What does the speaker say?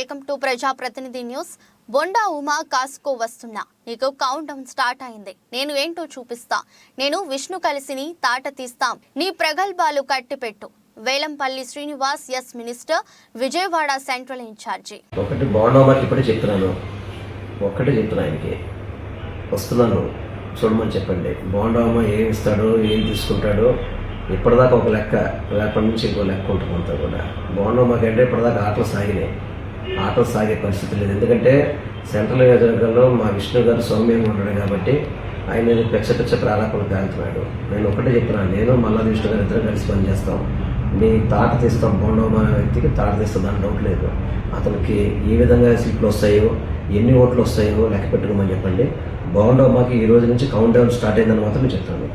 Welcome to ప్రజాప్రతినిధి news. Bonda Uma కాసుకో వస్తున్నా, నీకు కౌంట్ డౌన్ స్టార్ట్ అయింది. నేను ఏంటో చూపిస్తా. నేను విష్ణు కలిసిని తాట తీస్తాం. నీ ప్రగల్భాలు కట్టిపెట్టు. Vellampalli Srinivas as minister, Vijayawada central incharge. ఒకటి బొండా ఇప్పుడే చెప్తున్నాను, ఆయనకి వస్తున్నాను చూడమని చెప్పండి. బొండా ఏం ఇస్తాడో ఏం తీసుకుంటాడో ఇప్పటిదాకా ఒక లెక్క, రేపటి నుంచి ఇంకో లెక్క ఉంటుంది అంతా కూడా. బొండా అంటే ఇప్పటిదాకా ఆటలు సాగే పరిస్థితి లేదు. ఎందుకంటే సెంట్రల్ నియోజకవర్గంలో మా విష్ణు గారు సౌమ్యంగా ఉన్నాడు కాబట్టి ఆయన పిచ్చ ప్రారంభం కాలుతున్నాడు. నేను ఒకటే చెప్తున్నాను, నేను మల్లాది విష్ణు గారు ఇద్దరు కలిసి పనిచేస్తాం. నీ తాట తీస్తాం. బొండా వ్యక్తికి తాట తీస్తాం, దాని డౌట్ లేదు. అతనికి ఏ విధంగా సీట్లు వస్తాయో, ఎన్ని ఓట్లు వస్తాయో లెక్క పెట్టుకోమని చెప్పండి. బొండా ఈ రోజు నుంచి కౌంట్ డౌన్ స్టార్ట్ అయిందని మాత్రం చెప్తాను.